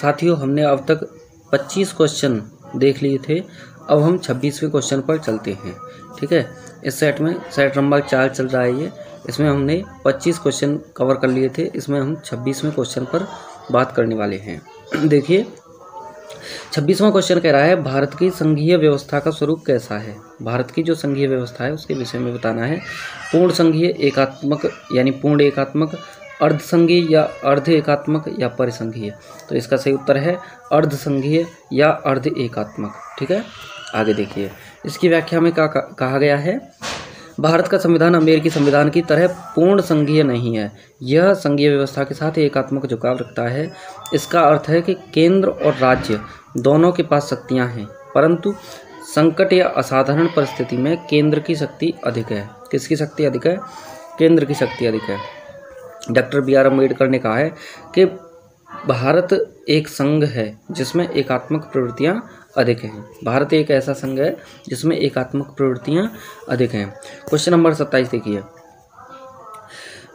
साथियों हमने अब तक 25 क्वेश्चन देख लिए थे। अब हम 26वें क्वेश्चन पर चलते हैं। ठीक है, इस सेट में सेट नंबर 4 चल रहा है ये। इसमें हमने 25 क्वेश्चन कवर कर लिए थे। इसमें हम 26वें क्वेश्चन पर बात करने वाले हैं। देखिए 26वां क्वेश्चन कह रहा है भारत की संघीय व्यवस्था का स्वरूप कैसा है। भारत की जो संघीय व्यवस्था है उसके विषय में बताना है। पूर्ण संघीय, एकात्मक यानी पूर्ण एकात्मक, अर्ध संघीय या अर्ध एकात्मक या परिसंघीय। तो इसका सही उत्तर है अर्ध संघीय या अर्ध एकात्मक। ठीक है, आगे देखिए इसकी व्याख्या में क्या कहा गया है। भारत का संविधान अमेरिकी संविधान की तरह पूर्ण संघीय नहीं है। यह संघीय व्यवस्था के साथ एकात्मक झुकाव रखता है। इसका अर्थ है कि केंद्र और राज्य दोनों के पास शक्तियां हैं, परंतु संकट या असाधारण परिस्थिति में केंद्र की शक्ति अधिक है। किसकी शक्ति अधिक है? केंद्र की शक्ति अधिक है। Doctor B R. अम्बेडकर ने कहा है कि भारत एक संघ है जिसमें एकात्मक प्रवृत्तियां अधिक हैं। भारत एक ऐसा संघ है जिसमें एकात्मक प्रवृत्तियां अधिक हैं। क्वेश्चन नंबर 27 देखिए,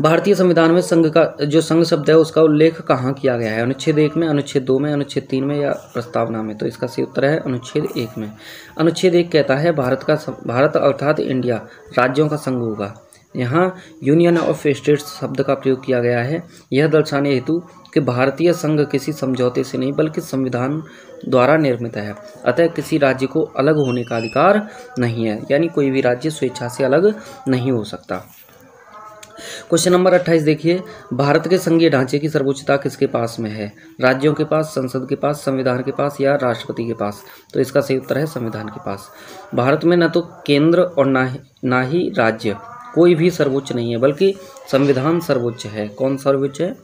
भारतीय संविधान में संघ का जो संघ शब्द है उसका उल्लेख कहाँ किया गया है? अनुच्छेद 1 में, अनुच्छेद 2 में, अनुच्छेद 3 में या प्रस्तावना में? तो इसका सही उत्तर है अनुच्छेद 1 में। अनुच्छेद 1 कहता है भारत अर्थात इंडिया राज्यों का संघ होगा। यहाँ यूनियन ऑफ स्टेट्स शब्द का प्रयोग किया गया है यह दर्शाने हेतु कि भारतीय संघ किसी समझौते से नहीं बल्कि संविधान द्वारा निर्मित है, अतः किसी राज्य को अलग होने का अधिकार नहीं है, यानी कोई भी राज्य स्वेच्छा से अलग नहीं हो सकता। क्वेश्चन नंबर 28 देखिए, भारत के संघीय ढांचे की सर्वोच्चता किसके पास में है? राज्यों के पास, संसद के पास, संविधान के पास या राष्ट्रपति के पास? तो इसका सही उत्तर है संविधान के पास। भारत में न तो केंद्र और ना ही राज्य कोई भी सर्वोच्च नहीं है बल्कि संविधान सर्वोच्च है। कौन सर्वोच्च है?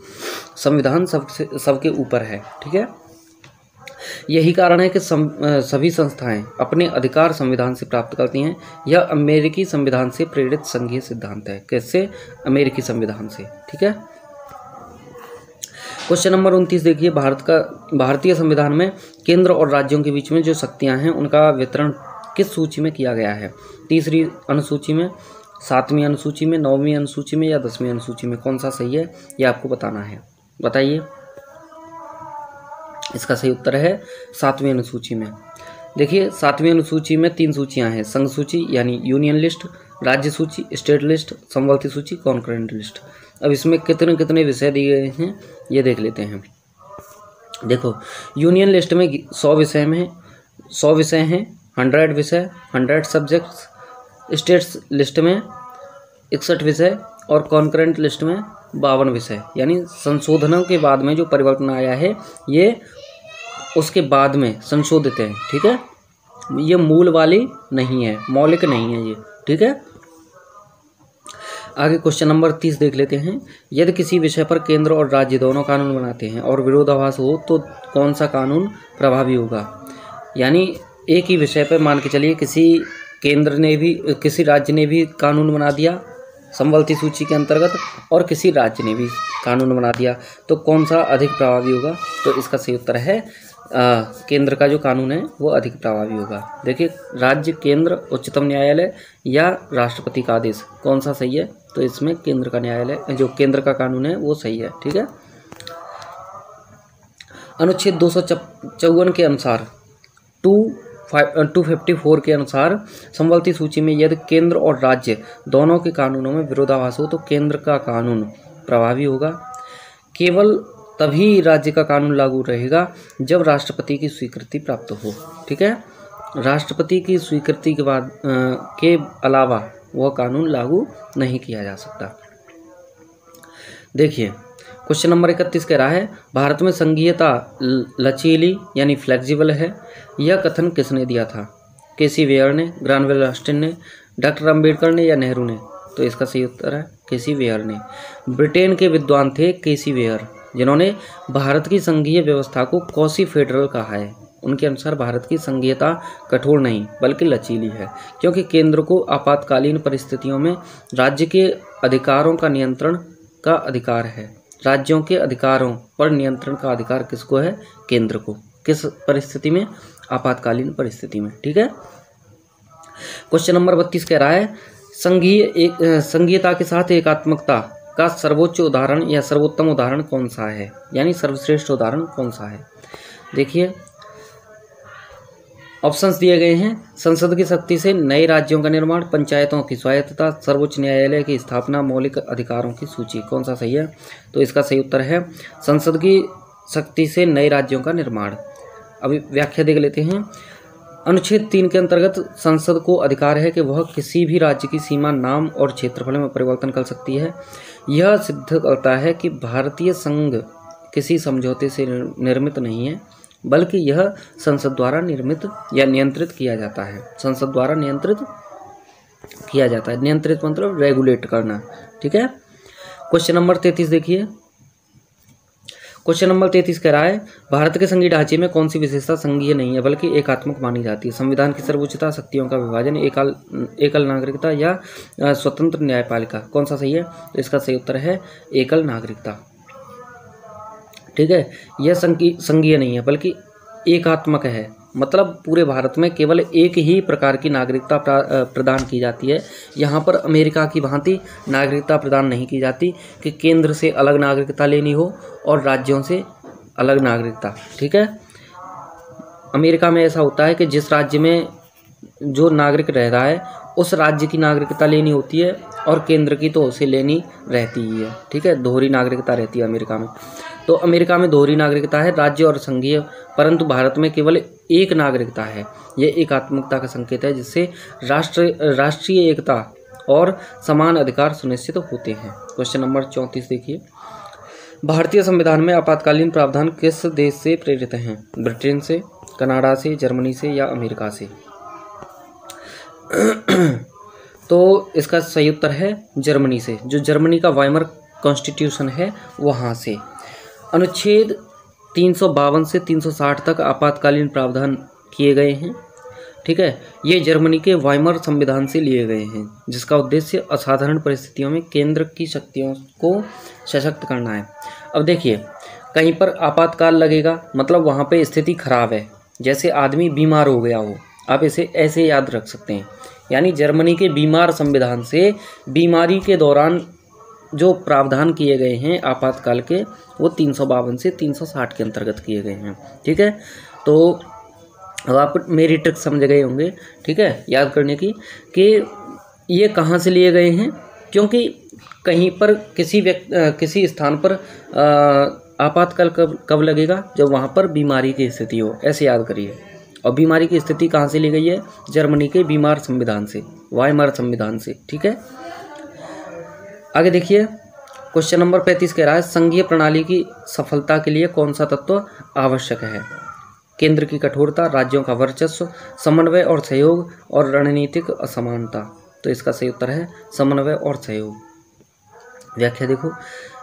संविधान सबके ऊपर है। ठीक है, यही कारण है कि सभी संस्थाएं अपने अधिकार संविधान से प्राप्त करती हैं। यह अमेरिकी संविधान से प्रेरित संघीय सिद्धांत है। कैसे? अमेरिकी संविधान से। ठीक है, क्वेश्चन नंबर 29 देखिए, भारतीय संविधान में केंद्र और राज्यों के बीच में जो शक्तियां हैं उनका वितरण किस सूची में किया गया है? तीसरी अनुसूची में, 7वीं अनुसूची में, 9वीं अनुसूची में या 10वीं अनुसूची में? कौन सा सही है ये आपको बताना है, बताइए। इसका सही उत्तर है 7वीं अनुसूची में। देखिए 7वीं अनुसूची में 3 सूचियां हैं, संघ सूची यानी यूनियन लिस्ट, राज्य सूची स्टेट लिस्ट, समवर्ती सूची कॉन्करेंट लिस्ट। अब इसमें कितने कितने विषय दिए गए हैं ये देख लेते हैं। देखो यूनियन लिस्ट में 100 विषय में 100 विषय हैं, 100 विषय, 100 सब्जेक्ट्स। स्टेट्स लिस्ट में 61 विषय और कॉन्करेंट लिस्ट में 52 विषय, यानी संशोधनों के बाद में जो परिवर्तन आया है ये उसके बाद में संशोधित है। ठीक है, ये मूल वाली नहीं है, मौलिक नहीं है ये। ठीक है, आगे क्वेश्चन नंबर 30 देख लेते हैं। यदि किसी विषय पर केंद्र और राज्य दोनों कानून बनाते हैं और विरोधाभास हो तो कौन सा कानून प्रभावी होगा? यानी एक ही विषय पर मान के चलिए किसी राज्य ने भी कानून बना दिया समवर्ती सूची के अंतर्गत और किसी राज्य ने भी कानून बना दिया, तो कौन सा अधिक प्रभावी होगा? तो इसका सही उत्तर है केंद्र का जो कानून है वो अधिक प्रभावी होगा। देखिए राज्य, केंद्र, उच्चतम न्यायालय या राष्ट्रपति का आदेश, कौन सा सही है? तो इसमें केंद्र का न्यायालय जो केंद्र का कानून है वो सही है। ठीक है, अनुच्छेद 254 के अनुसार 254 के अनुसार समवर्ती सूची में यदि केंद्र और राज्य दोनों के कानूनों में विरोधाभास हो तो केंद्र का कानून प्रभावी होगा। केवल तभी राज्य का कानून लागू रहेगा जब राष्ट्रपति की स्वीकृति प्राप्त हो। ठीक है, राष्ट्रपति की स्वीकृति के बाद के अलावा वह कानून लागू नहीं किया जा सकता। देखिए क्वेश्चन नंबर 31 कह रहा है भारत में संघीयता लचीली यानी फ्लेक्सिबल है। यह कथन किसने दिया था? केसी वेयर ने, ग्रानवेल ऑस्टिन ने, डॉक्टर अंबेडकर ने या नेहरू ने? तो इसका सही उत्तर है केसी वेयर ने। ब्रिटेन के विद्वान थे केसी वेयर जिन्होंने भारत की संघीय व्यवस्था को क्वासी फेडरल कहा है। उनके अनुसार भारत की संघीयता कठोर नहीं बल्कि लचीली है क्योंकि केंद्र को आपातकालीन परिस्थितियों में राज्य के अधिकारों का नियंत्रण का अधिकार है। राज्यों के अधिकारों पर नियंत्रण का अधिकार किसको है? केंद्र को। किस परिस्थिति में? आपातकालीन परिस्थिति में। ठीक है, क्वेश्चन नंबर 32 कह रहा है संघीयता के साथ एकात्मकता का सर्वोच्च उदाहरण या सर्वोत्तम उदाहरण कौन सा है, यानी सर्वश्रेष्ठ उदाहरण कौन सा है। देखिए ऑप्शंस दिए गए हैं। संसद की शक्ति से नए राज्यों का निर्माण, पंचायतों की स्वायत्तता, सर्वोच्च न्यायालय की स्थापना, मौलिक अधिकारों की सूची। कौन सा सही है? तो इसका सही उत्तर है संसद की शक्ति से नए राज्यों का निर्माण। अभी व्याख्या देख लेते हैं। अनुच्छेद 3 के अंतर्गत संसद को अधिकार है कि वह किसी भी राज्य की सीमा, नाम और क्षेत्रफल में परिवर्तन कर सकती है। यह सिद्ध करता है कि भारतीय संघ किसी समझौते से निर्मित नहीं है, बल्कि यह संसद द्वारा निर्मित या नियंत्रित किया जाता है। संसद द्वारा नियंत्रित किया जाता है। नियंत्रित मतलब रेगुलेट करना। ठीक है। क्वेश्चन नंबर 33 देखिए। क्वेश्चन नंबर 33 कह रहा है भारत के संघीय ढांचे में कौन सी विशेषता संघीय नहीं है बल्कि एकात्मक मानी जाती है? संविधान की सर्वोच्चता, शक्तियों का विभाजन, एकल नागरिकता या स्वतंत्र न्यायपालिका। कौन सा सही है? तो इसका सही उत्तर है एकल नागरिकता। ठीक है। यह संघीय नहीं है बल्कि एकात्मक है, मतलब पूरे भारत में केवल एक ही प्रकार की नागरिकता प्रदान की जाती है। यहाँ पर अमेरिका की भांति नागरिकता प्रदान नहीं की जाती कि केंद्र से अलग नागरिकता लेनी हो और राज्यों से अलग नागरिकता। ठीक है। अमेरिका में ऐसा होता है कि जिस राज्य में जो नागरिक रह रहा है उस राज्य की नागरिकता लेनी होती है और केंद्र की तो उसे लेनी रहती ही है। ठीक है। दोहरी नागरिकता रहती है अमेरिका में। तो अमेरिका में दोहरी नागरिकता है, राज्य और संघीय, परंतु भारत में केवल एक नागरिकता है। यह एकात्मकता का संकेत है जिससे राष्ट्रीय एकता और समान अधिकार सुनिश्चित होते हैं। क्वेश्चन नंबर 34 देखिए। भारतीय संविधान में आपातकालीन प्रावधान किस देश से प्रेरित हैं? ब्रिटेन से, कनाडा से, जर्मनी से या अमेरिका से? तो इसका सही उत्तर है जर्मनी से। जो जर्मनी का वाइमर कॉन्स्टिट्यूशन है वहाँ से। अनुच्छेद 352 से 360 तक आपातकालीन प्रावधान किए गए हैं। ठीक है। ये जर्मनी के वाइमर संविधान से लिए गए हैं, जिसका उद्देश्य असाधारण परिस्थितियों में केंद्र की शक्तियों को सशक्त करना है। अब देखिए, कहीं पर आपातकाल लगेगा मतलब वहाँ पे स्थिति खराब है, जैसे आदमी बीमार हो गया हो। आप इसे ऐसे याद रख सकते हैं, यानी जर्मनी के बीमार संविधान से बीमारी के दौरान जो प्रावधान किए गए हैं आपातकाल के, वो 352 से 360 के अंतर्गत किए गए हैं। ठीक है। तो अब आप मेरी ट्रिक समझ गए होंगे। ठीक है, याद करने की कि ये कहाँ से लिए गए हैं, क्योंकि कहीं पर किसी स्थान पर आपातकाल कब लगेगा? जब वहाँ पर बीमारी की स्थिति हो। ऐसे याद करिए। और बीमारी की स्थिति कहाँ से ली गई है? जर्मनी के बीमार संविधान से, वाइमर संविधान से। ठीक है। आगे देखिए, क्वेश्चन नंबर 35 कह रहा है संघीय प्रणाली की सफलता के लिए कौन सा तत्व आवश्यक है? केंद्र की कठोरता, राज्यों का वर्चस्व, समन्वय और सहयोग और रणनीतिक असमानता। तो इसका सही उत्तर है समन्वय और सहयोग। व्याख्या देखो।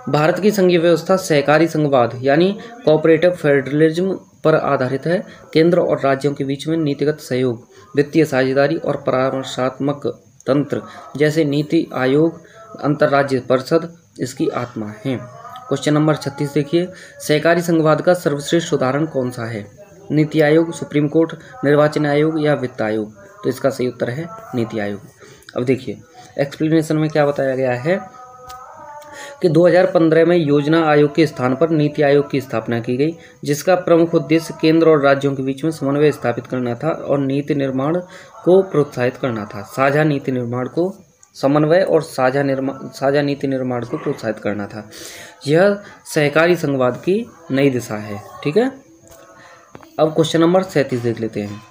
भारत की संघीय व्यवस्था सहकारी संघवाद यानी कोऑपरेटिव फेडरलिज्म पर आधारित है। केंद्र और राज्यों के बीच में नीतिगत सहयोग, वित्तीय साझेदारी और परामर्शात्मक तंत्र जैसे नीति आयोग, अंतर्राज्य परिषद इसकी आत्मा है। क्वेश्चन नंबर 36 देखिए। सहकारी संघवाद का सर्वश्रेष्ठ उदाहरण कौन सा है? नीति आयोग, सुप्रीम कोर्ट, निर्वाचन आयोग या वित्त आयोग? तो इसका सही उत्तर है नीति आयोग। अब देखिए, एक्सप्लेनेशन में क्या बताया गया है कि 2015 में योजना आयोग के स्थान पर नीति आयोग की स्थापना की गई, जिसका प्रमुख उद्देश्य केंद्र और राज्यों के बीच में समन्वय स्थापित करना था और नीति निर्माण को प्रोत्साहित करना था। साझा नीति निर्माण को समन्वय और साझा नीति निर्माण को प्रोत्साहित करना था। यह सहकारी संघवाद की नई दिशा है। ठीक है। अब क्वेश्चन नंबर 37 देख लेते हैं।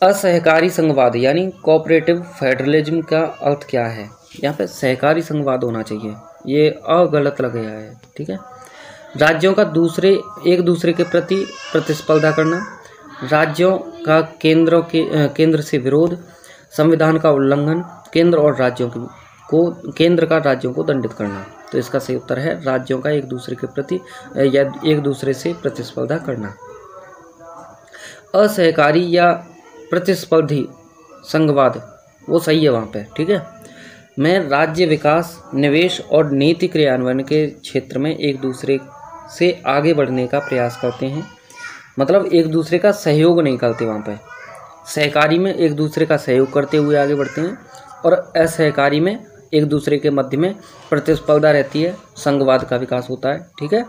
असहकारी संघवाद यानी कोऑपरेटिव फेडरलिज्म का अर्थ क्या है? यहाँ पे सहकारी संघवाद होना चाहिए, ये गलत लग गया है। ठीक है। राज्यों का एक दूसरे के प्रति प्रतिस्पर्धा करना, राज्यों का केंद्र से विरोध, संविधान का उल्लंघन, केंद्र का राज्यों को दंडित करना। तो इसका सही उत्तर है राज्यों का एक दूसरे के प्रति या एक दूसरे से प्रतिस्पर्धा करना। असहकारी या प्रतिस्पर्धी संघवाद वो सही है वहाँ पे। ठीक है। में राज्य विकास, निवेश और नीति क्रियान्वयन के क्षेत्र में एक दूसरे से आगे बढ़ने का प्रयास करते हैं, मतलब एक दूसरे का सहयोग नहीं करते। वहाँ पे सहकारी में एक दूसरे का सहयोग करते हुए आगे बढ़ते हैं और असहकारी में एक दूसरे के मध्य में प्रतिस्पर्धा रहती है, संघवाद का विकास होता है। ठीक है,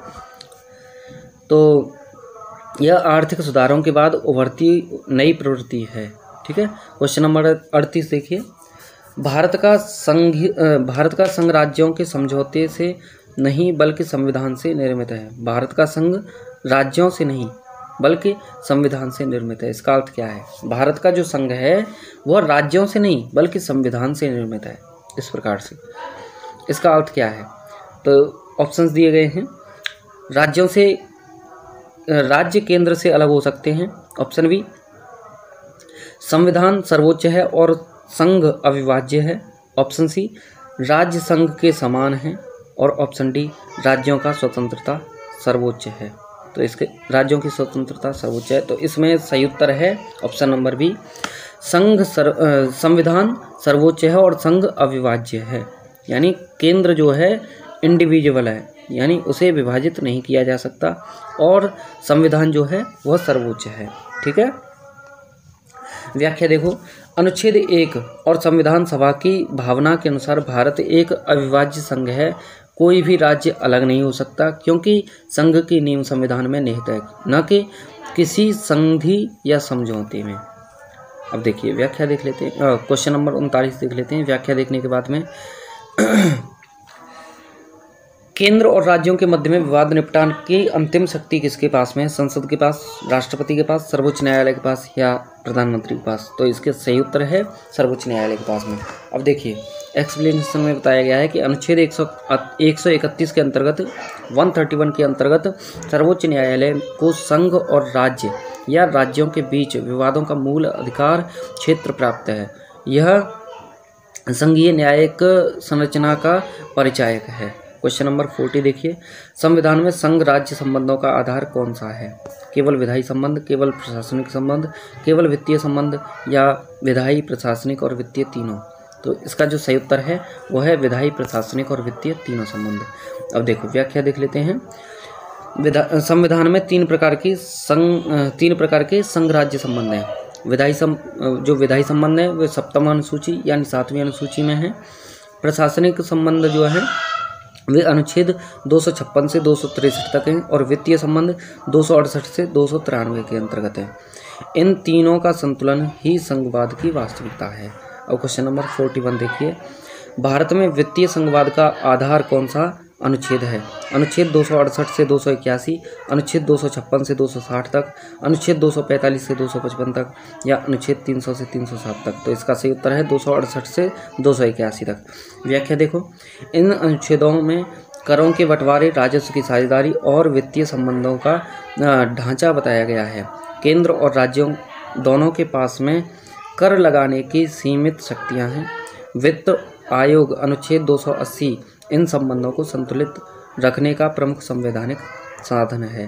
तो यह आर्थिक सुधारों के बाद उभरती नई प्रवृत्ति है। ठीक है, क्वेश्चन नंबर 38 देखिए, भारत का संघ राज्यों के समझौते से नहीं बल्कि संविधान से निर्मित है। भारत का संघ राज्यों से नहीं बल्कि संविधान से निर्मित है। इसका अर्थ क्या है? भारत का जो संघ है वह राज्यों से नहीं बल्कि संविधान से निर्मित है। इस प्रकार से इसका अर्थ क्या है? तो ऑप्शंस दिए गए हैं। राज्य केंद्र से अलग हो सकते हैं। ऑप्शन बी, संविधान सर्वोच्च है और संघ अविभाज्य है। ऑप्शन सी, राज्य संघ के समान है। और ऑप्शन डी, राज्यों का स्वतंत्रता सर्वोच्च है। तो इसके राज्यों की स्वतंत्रता सर्वोच्च है। तो इसमें सही उत्तर है ऑप्शन नंबर बी, संविधान सर्वोच्च है और संघ अविभाज्य है। यानी केंद्र जो है इंडिविजुअल है, यानी उसे विभाजित नहीं किया जा सकता, और संविधान जो है वह सर्वोच्च है। ठीक है, व्याख्या देखो, अनुच्छेद 1 और संविधान सभा की भावना के अनुसार भारत एक अविभाज्य संघ है। कोई भी राज्य अलग नहीं हो सकता क्योंकि संघ की नींव संविधान में निहित है, न कि किसी संधि या समझौते में। अब देखिए व्याख्या देख लेते हैं, क्वेश्चन नंबर 39 देख लेते हैं। व्याख्या देखने के बाद में केंद्र और राज्यों के मध्य में विवाद निपटान की अंतिम शक्ति किसके पास में है? संसद के पास, राष्ट्रपति के पास, सर्वोच्च न्यायालय के पास या प्रधानमंत्री के पास? तो इसके सही उत्तर है सर्वोच्च न्यायालय के पास में। अब देखिए एक्सप्लेनेशन में बताया गया है कि अनुच्छेद 131 के अंतर्गत 131 के अंतर्गत सर्वोच्च न्यायालय को संघ और राज्य या राज्यों के बीच विवादों का मूल अधिकार क्षेत्र प्राप्त है। यह संघीय न्यायिक संरचना का परिचायक है। क्वेश्चन नंबर 40 देखिए, संविधान में संघ राज्य संबंधों का आधार कौन सा है? केवल विधायी संबंध, केवल प्रशासनिक संबंध, केवल वित्तीय संबंध या विधायी, प्रशासनिक और वित्तीय तीनों? तो इसका जो सही उत्तर है वह है विधायी, प्रशासनिक और वित्तीय तीनों संबंध। अब देखो व्याख्या देख लेते हैं। संविधान में तीन प्रकार के संघ राज्य संबंध हैं। जो विधायी संबंध है वे 7वीं अनुसूची यानी 7वीं अनुसूची में है। प्रशासनिक संबंध जो है वे अनुच्छेद 256 से 263 तक हैं और वित्तीय संबंध 268 से 293 के अंतर्गत है। इन तीनों का संतुलन ही संघवाद की वास्तविकता है। अब क्वेश्चन नंबर 41 देखिए, भारत में वित्तीय संघवाद का आधार कौन सा अनुच्छेद है? अनुच्छेद 268 से 281, अनुच्छेद 256 से 260 तक, अनुच्छेद 245 से 255 तक या अनुच्छेद 300 से 307 तक? तो इसका सही उत्तर है 268 से 281 तक। व्याख्या देखो, इन अनुच्छेदों में करों के बंटवारे, राजस्व की साझेदारी और वित्तीय संबंधों का ढांचा बताया गया है। केंद्र और राज्यों दोनों के पास में कर लगाने की सीमित शक्तियां हैं। वित्त आयोग अनुच्छेद 280 इन संबंधों को संतुलित रखने का प्रमुख संवैधानिक साधन है।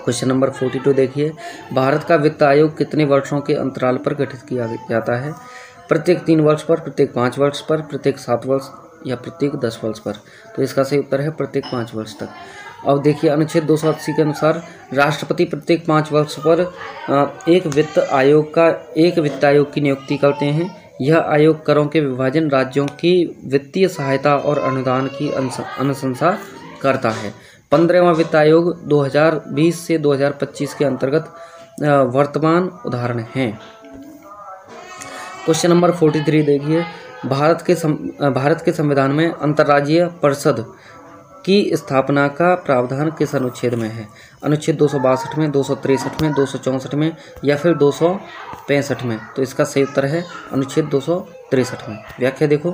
क्वेश्चन नंबर 42 देखिए, भारत का वित्त आयोग कितने वर्षों के अंतराल पर गठित किया जाता है? प्रत्येक 3 वर्ष पर, प्रत्येक 5 वर्ष पर, प्रत्येक 7 वर्ष या प्रत्येक 10 वर्ष पर? तो इसका सही उत्तर है प्रत्येक 5 वर्ष तक। अब देखिए अनुच्छेद 280 के अनुसार राष्ट्रपति प्रत्येक 5 वर्ष पर एक वित्त आयोग की नियुक्ति करते हैं। यह आयोग करों के विभाजन, राज्यों की वित्तीय सहायता और अनुदान की अनुशंसा करता है। 15वां वित्त आयोग 2020 से 2025 के अंतर्गत वर्तमान उदाहरण हैं। क्वेश्चन नंबर 43 देखिए, भारत के संविधान में अंतर्राज्यीय परिषद की स्थापना का प्रावधान किस अनुच्छेद में है? अनुच्छेद 262 में, 263 में, 264 में या फिर 265 में? तो इसका सही उत्तर है अनुच्छेद 263 में। व्याख्या देखो,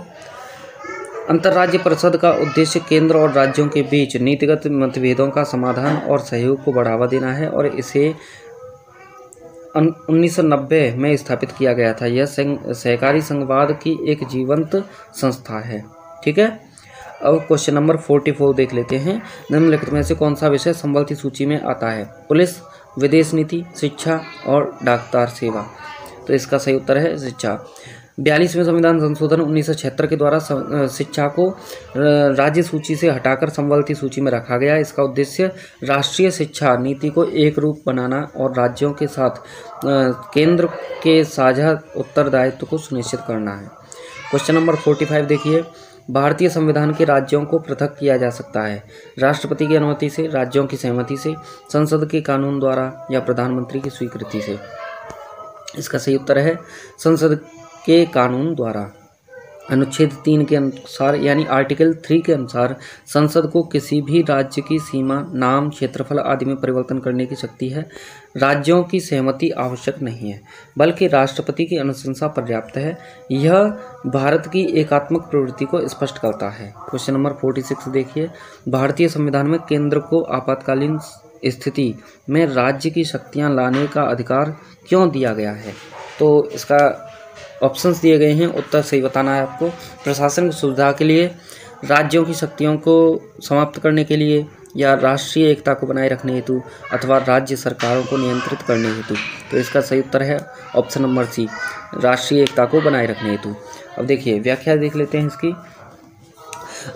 अंतर्राज्य परिषद का उद्देश्य केंद्र और राज्यों के बीच नीतिगत मतभेदों का समाधान और सहयोग को बढ़ावा देना है और इसे 1990 में स्थापित किया गया था। यह सहकारी संघवाद की एक जीवंत संस्था है। ठीक है, अब क्वेश्चन नंबर 44 देख लेते हैं। निम्नलिखित में से कौन सा विषय संबंधित सूची में आता है? पुलिस, विदेश नीति, शिक्षा और डाकतार सेवा? तो इसका सही उत्तर है शिक्षा। 42वें संविधान संशोधन 1976 के द्वारा शिक्षा को राज्य सूची से हटाकर संबंधित सूची में रखा गया। इसका उद्देश्य राष्ट्रीय शिक्षा नीति को एक रूप बनाना और राज्यों के साथ केंद्र के साझा उत्तरदायित्व को सुनिश्चित करना है। क्वेश्चन नंबर 45 देखिए, भारतीय संविधान के राज्यों को पृथक किया जा सकता है राष्ट्रपति की अनुमति से, राज्यों की सहमति से, संसद के कानून द्वारा या प्रधानमंत्री की स्वीकृति से। इसका सही उत्तर है संसद के कानून द्वारा। अनुच्छेद 3 के अनुसार यानी आर्टिकल 3 के अनुसार संसद को किसी भी राज्य की सीमा, नाम, क्षेत्रफल आदि में परिवर्तन करने की शक्ति है। राज्यों की सहमति आवश्यक नहीं है, बल्कि राष्ट्रपति की अनुशंसा पर्याप्त है। यह भारत की एकात्मक प्रवृत्ति को स्पष्ट करता है। क्वेश्चन नंबर 46 देखिए, भारतीय संविधान में केंद्र को आपातकालीन स्थिति में राज्य की शक्तियाँ लाने का अधिकार क्यों दिया गया है? तो इसका ऑप्शंस दिए गए हैं, उत्तर सही बताना है आपको। प्रशासन की सुविधा के लिए, राज्यों की शक्तियों को समाप्त करने के लिए, या राष्ट्रीय एकता को बनाए रखने हेतु, अथवा राज्य सरकारों को नियंत्रित करने हेतु। तो इसका सही उत्तर है ऑप्शन नंबर सी, राष्ट्रीय एकता को बनाए रखने हेतु। अब देखिए व्याख्या देख लेते हैं इसकी।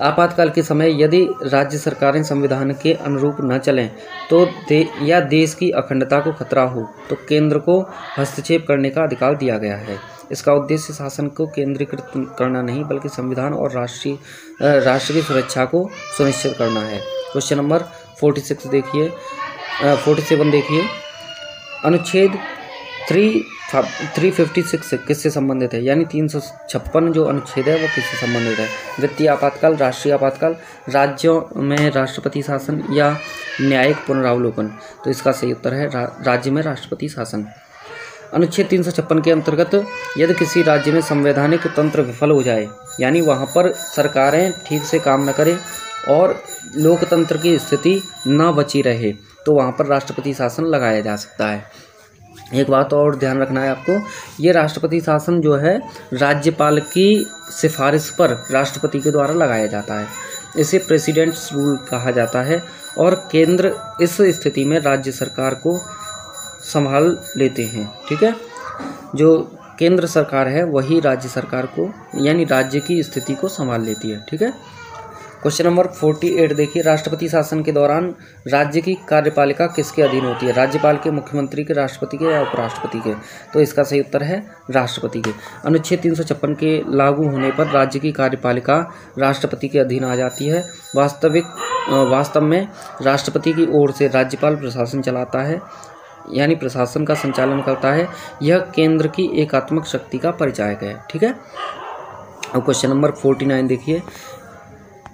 आपातकाल के समय यदि राज्य सरकारें संविधान के अनुरूप न चलें तो या देश की अखंडता को खतरा हो तो केंद्र को हस्तक्षेप करने का अधिकार दिया गया है। इसका उद्देश्य शासन को केंद्रीकृत करना नहीं, बल्कि संविधान और राष्ट्र की सुरक्षा को सुनिश्चित करना है। क्वेश्चन नंबर 46 देखिए, 47 देखिए, अनुच्छेद 356 किससे संबंधित है? यानी 356 जो अनुच्छेद है वो किससे संबंधित है? वित्तीय आपातकाल, राष्ट्रीय आपातकाल, राज्यों में राष्ट्रपति शासन या न्यायिक पुनरावलोकन। तो इसका सही उत्तर है राज्य में राष्ट्रपति शासन। अनुच्छेद 356 के अंतर्गत यदि किसी राज्य में संवैधानिक तंत्र विफल हो जाए, यानी वहाँ पर सरकारें ठीक से काम न करें और लोकतंत्र की स्थिति न बची रहे, तो वहाँ पर राष्ट्रपति शासन लगाया जा सकता है। एक बात और ध्यान रखना है आपको, ये राष्ट्रपति शासन जो है राज्यपाल की सिफारिश पर राष्ट्रपति के द्वारा लगाया जाता है। इसे प्रेसिडेंट्स रूल कहा जाता है और केंद्र इस स्थिति में राज्य सरकार को संभाल लेते हैं। ठीक है, जो केंद्र सरकार है वही राज्य सरकार को यानी राज्य की स्थिति को संभाल लेती है। ठीक है। क्वेश्चन नंबर 48 देखिए, राष्ट्रपति शासन के दौरान राज्य की कार्यपालिका किसके अधीन होती है? राज्यपाल के, मुख्यमंत्री के, राष्ट्रपति के या उपराष्ट्रपति के? तो इसका सही उत्तर है राष्ट्रपति के। अनुच्छेद 356 के लागू होने पर राज्य की कार्यपालिका राष्ट्रपति के अधीन आ जाती है। वास्तव में राष्ट्रपति की ओर से राज्यपाल प्रशासन चलाता है यानी प्रशासन का संचालन करता है। यह केंद्र की एकात्मक शक्ति का परिचायक है। ठीक है। अब क्वेश्चन नंबर 49 देखिए,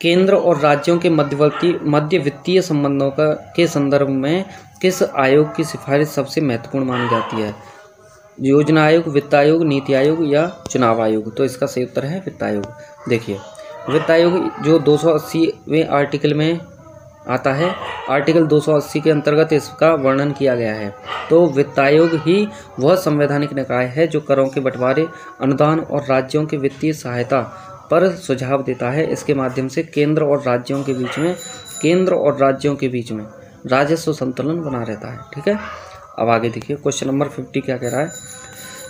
केंद्र और राज्यों के मध्य वित्तीय संबंधों के संदर्भ में किस आयोग की सिफारिश सबसे महत्वपूर्ण मानी जाती है? योजना आयोग, वित्त आयोग, नीति आयोग या चुनाव आयोग? तो इसका सही उत्तर है वित्त आयोग। देखिए वित्त आयोग जो 280वें आर्टिकल में आता है, आर्टिकल 280 के अंतर्गत इसका वर्णन किया गया है। तो वित्त आयोग ही वह संवैधानिक निकाय है जो करों के बंटवारे, अनुदान और राज्यों के वित्तीय सहायता पर सुझाव देता है। इसके माध्यम से केंद्र और राज्यों के बीच में राजस्व संतुलन बना रहता है। ठीक है। अब आगे देखिए क्वेश्चन नंबर 50 क्या कह रहा है?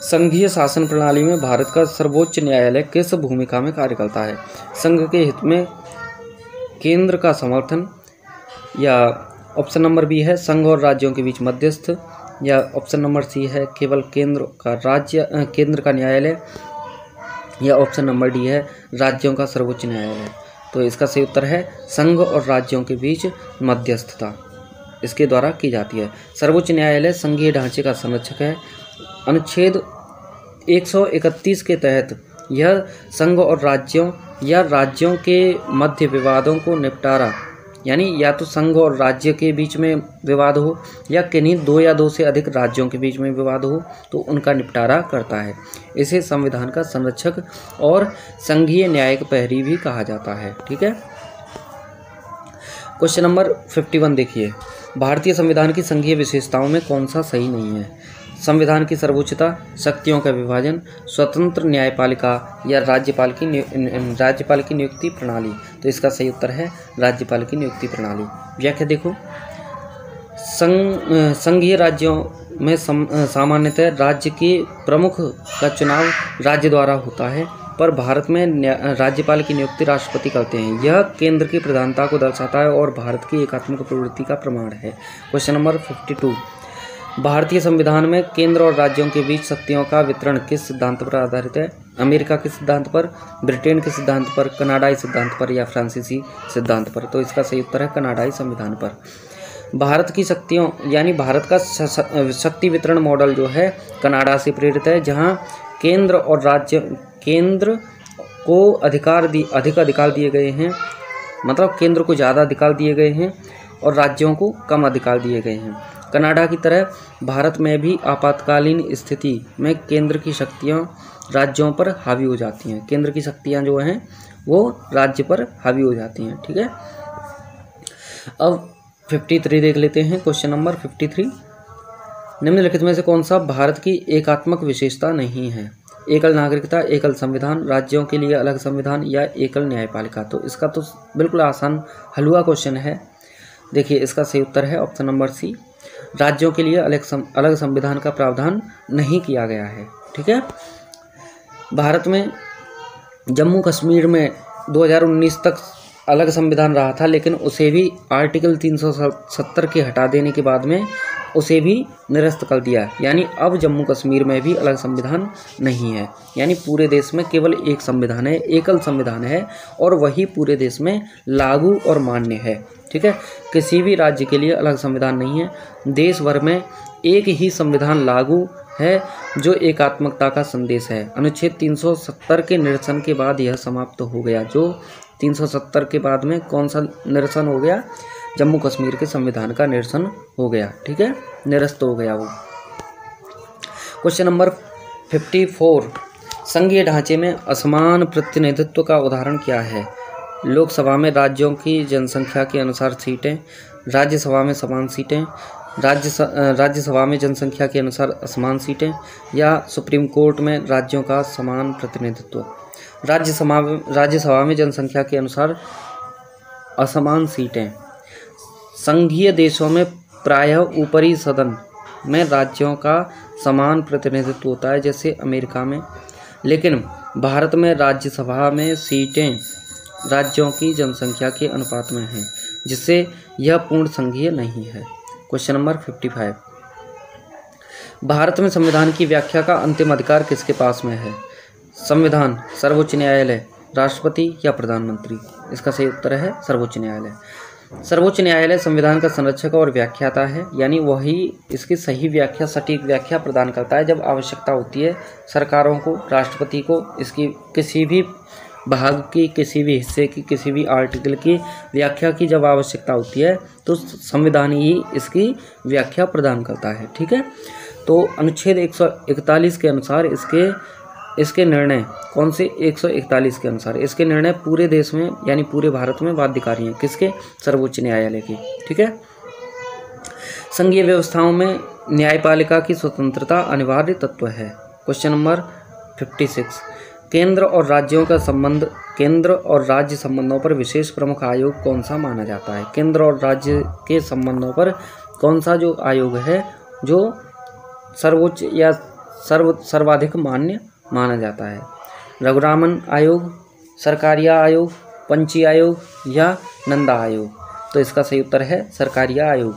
संघीय शासन प्रणाली में भारत का सर्वोच्च न्यायालय किस भूमिका में कार्य करता है? संघ के हित में केंद्र का समर्थन, या ऑप्शन नंबर बी है संघ और राज्यों के बीच मध्यस्थ, या ऑप्शन नंबर सी है केवल केंद्र का न्यायालय, या ऑप्शन नंबर डी है राज्यों का सर्वोच्च न्यायालय। तो इसका सही उत्तर है संघ और राज्यों के बीच मध्यस्थता इसके द्वारा की जाती है। सर्वोच्च न्यायालय संघीय ढांचे का संरक्षक है। अनुच्छेद 131 के तहत यह संघ और राज्यों के मध्य विवादों को निपटारा, यानी या तो संघ और राज्य के बीच में विवाद हो या किन्हीं 2 या 2 से अधिक राज्यों के बीच में विवाद हो तो उनका निपटारा करता है। इसे संविधान का संरक्षक और संघीय न्यायिक प्रहरी भी कहा जाता है। ठीक है। क्वेश्चन नंबर 51 देखिए, भारतीय संविधान की संघीय विशेषताओं में कौन सा सही नहीं है? संविधान की सर्वोच्चता, शक्तियों का विभाजन, स्वतंत्र न्यायपालिका या राज्यपाल की नियुक्ति प्रणाली? तो इसका सही उत्तर है राज्यपाल की नियुक्ति प्रणाली। व्याख्या देखो, संघीय राज्यों में सामान्यतः राज्य के प्रमुख का चुनाव राज्य द्वारा होता है, पर भारत में राज्यपाल की नियुक्ति राष्ट्रपति करते हैं। यह केंद्र की प्रधानता को दर्शाता है और भारत की एकात्मक प्रवृत्ति का प्रमाण है। क्वेश्चन नंबर 52, भारतीय संविधान में केंद्र और राज्यों के बीच शक्तियों का वितरण किस सिद्धांत पर आधारित है? अमेरिका के सिद्धांत पर, ब्रिटेन के सिद्धांत पर, कनाडाई सिद्धांत पर या फ्रांसीसी सिद्धांत पर? तो इसका सही उत्तर है कनाडाई संविधान पर। भारत की शक्तियों यानी भारत का शक्ति वितरण मॉडल जो है कनाडा से प्रेरित है, जहां केंद्र को अधिक अधिकार दिए गए हैं, मतलब केंद्र को ज़्यादा अधिकार दिए गए हैं और राज्यों को कम अधिकार दिए गए हैं। कनाडा की तरह भारत में भी आपातकालीन स्थिति में केंद्र की शक्तियाँ राज्यों पर हावी हो जाती हैं। केंद्र की शक्तियाँ जो हैं वो राज्य पर हावी हो जाती हैं। ठीक है, अब 53 देख लेते हैं। क्वेश्चन नंबर 53, निम्नलिखित में से कौन सा भारत की एकात्मक विशेषता नहीं है? एकल नागरिकता, एकल संविधान, राज्यों के लिए अलग संविधान या एकल न्यायपालिका? तो इसका तो बिल्कुल आसान हलवा क्वेश्चन है। देखिए, इसका सही उत्तर है ऑप्शन नंबर सी, राज्यों के लिए अलग संविधान का प्रावधान नहीं किया गया है। ठीक है, भारत में जम्मू कश्मीर में 2019 तक अलग संविधान रहा था, लेकिन उसे भी आर्टिकल 370 के हटा देने के बाद में उसे भी निरस्त कर दिया। यानी अब जम्मू कश्मीर में भी अलग संविधान नहीं है, यानी पूरे देश में केवल एक संविधान है, एकल संविधान है और वही पूरे देश में लागू और मान्य है। ठीक है, किसी भी राज्य के लिए अलग संविधान नहीं है। देश भर में एक ही संविधान लागू है जो एकात्मकता का संदेश है। अनुच्छेद 370 के निरसन के बाद यह समाप्त हो गया। जो 370 के बाद में कौन सा निरसन हो गया? जम्मू कश्मीर के संविधान का निरसन हो गया। ठीक है, निरस्त हो गया वो। क्वेश्चन नंबर 54, संघीय ढांचे में असमान प्रतिनिधित्व का उदाहरण क्या है? लोकसभा में राज्यों की जनसंख्या के अनुसार सीटें, राज्यसभा में समान सीटें, राज्यसभा में जनसंख्या के अनुसार असमान सीटें या सुप्रीम कोर्ट में राज्यों का समान प्रतिनिधित्व? राज्यसभा में जनसंख्या के अनुसार असमान सीटें। संघीय देशों में प्रायः ऊपरी सदन में राज्यों का समान प्रतिनिधित्व होता है, जैसे अमेरिका में, लेकिन भारत में राज्यसभा में सीटें राज्यों की जनसंख्या के अनुपात में हैं, जिससे यह पूर्ण संघीय नहीं है। क्वेश्चन नंबर 55, भारत में संविधान की व्याख्या का अंतिम अधिकार किसके पास में है? संविधान, सर्वोच्च न्यायालय, राष्ट्रपति या प्रधानमंत्री? इसका सही उत्तर है सर्वोच्च न्यायालय। सर्वोच्च न्यायालय संविधान का संरक्षक और व्याख्याता है, यानी वही इसकी सही व्याख्या, सटीक व्याख्या प्रदान करता है। जब आवश्यकता होती है सरकारों को, राष्ट्रपति को इसकी किसी भी भाग की, किसी भी हिस्से की, किसी भी आर्टिकल की व्याख्या की जब आवश्यकता होती है तो संविधान ही इसकी व्याख्या प्रदान करता है। ठीक है, तो अनुच्छेद 141 के अनुसार इसके निर्णय, कौन से 141 के अनुसार इसके निर्णय पूरे देश में यानी पूरे भारत में बाध्यकारी हैं। किसके? सर्वोच्च न्यायालय के। ठीक है, संघीय व्यवस्थाओं में न्यायपालिका की स्वतंत्रता अनिवार्य तत्व है। क्वेश्चन नंबर 56, केंद्र और राज्यों का संबंध, केंद्र और राज्य संबंधों पर विशेष प्रमुख आयोग कौन सा माना जाता है? केंद्र और राज्य के संबंधों पर कौन सा जो आयोग है जो सर्वोच्च या सर्वाधिक मान्य माना जाता है? रघुरामन आयोग, सरकारिया आयोग, पंची आयोग या नंदा आयोग? तो इसका सही उत्तर है सरकारिया आयोग।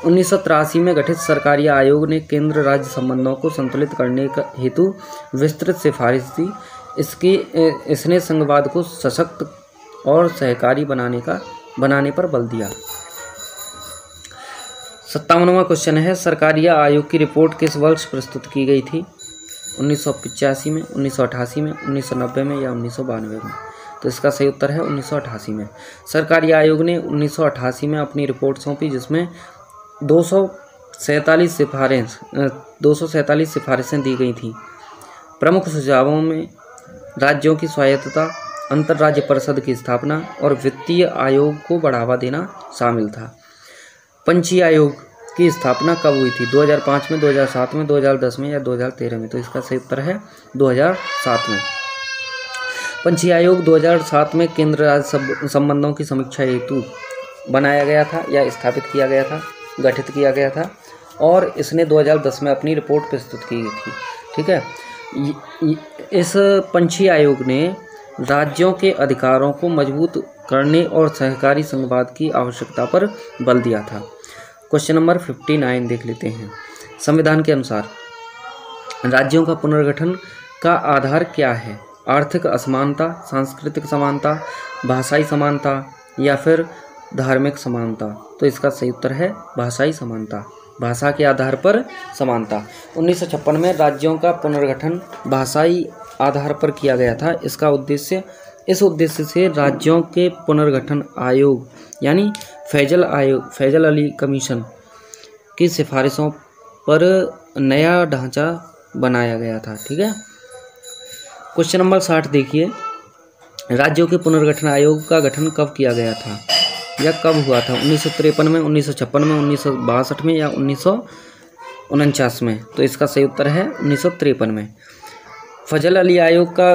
1983 में गठित सरकारिया आयोग ने केंद्र राज्य संबंधों को संतुलित करने का हेतु विस्तृत सिफारिश दी। इसने संघवाद को सशक्त और सहकारी बनाने पर बल दिया। 57वां क्वेश्चन है, सरकारिया आयोग की रिपोर्ट किस वर्ष प्रस्तुत की गई थी? 1985 में, 1988 में, 1990 में या 1992 में? तो इसका सही उत्तर है 1988 में। सरकारिया आयोग ने 1988 में अपनी रिपोर्ट सौंपी, जिसमें 247 सिफारिशें दी गई थीं। प्रमुख सुझावों में राज्यों की स्वायत्तता, अंतर्राज्य परिषद की स्थापना और वित्तीय आयोग को बढ़ावा देना शामिल था। पंची आयोग की स्थापना कब हुई थी? 2005 में, 2007 में, 2010 में या 2013 में? तो इसका सही उत्तर है 2007 में। पंची आयोग 2007 में केंद्र राज्य संबंधों की समीक्षा हेतु बनाया गया था या स्थापित किया गया था, गठित किया गया था, और इसने 2010 में अपनी रिपोर्ट प्रस्तुत की गई थी। ठीक है, इस पंची आयोग ने राज्यों के अधिकारों को मजबूत करने और सहकारी संघवाद की आवश्यकता पर बल दिया था। क्वेश्चन नंबर 59 देख लेते हैं। संविधान के अनुसार राज्यों का पुनर्गठन का आधार क्या है? आर्थिक असमानता, सांस्कृतिक समानता, भाषाई समानता या फिर धार्मिक समानता? तो इसका सही उत्तर है भाषाई समानता, भाषा के आधार पर समानता। 1956 में राज्यों का पुनर्गठन भाषाई आधार पर किया गया था। इस उद्देश्य से राज्यों के पुनर्गठन आयोग यानी फैजल अली कमीशन की सिफारिशों पर नया ढांचा बनाया गया था। ठीक है। क्वेश्चन नंबर 60 देखिए, राज्यों के पुनर्गठन आयोग का गठन कब किया गया था या कब हुआ था? 1953 में, 1956 में, 1962 में या 1949 में? तो इसका सही उत्तर है 1953 में। फजल अली आयोग का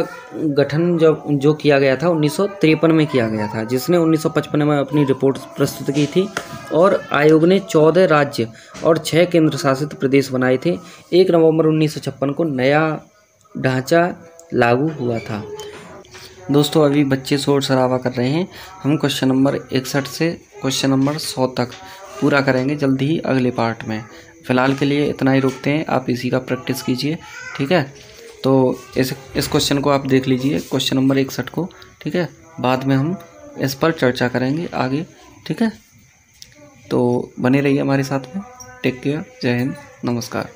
गठन जो किया गया था 1953 में किया गया था, जिसने 1955 में अपनी रिपोर्ट प्रस्तुत की थी और आयोग ने 14 राज्य और 6 केंद्र शासित प्रदेश बनाए थे। 1 नवंबर 1956 को नया ढांचा लागू हुआ था। दोस्तों अभी बच्चे शोर शराबा कर रहे हैं। हम क्वेश्चन नंबर 61 से क्वेश्चन नंबर 100 तक पूरा करेंगे जल्दी ही अगले पार्ट में। फ़िलहाल के लिए इतना ही रोकते हैं, आप इसी का प्रैक्टिस कीजिए। ठीक है, तो इस क्वेश्चन को आप देख लीजिए, क्वेश्चन नंबर 61 को। ठीक है, बाद में हम इस पर चर्चा करेंगे आगे। ठीक है, तो बने रहिए हमारे साथ में। टेक केयर, जय हिंद, नमस्कार।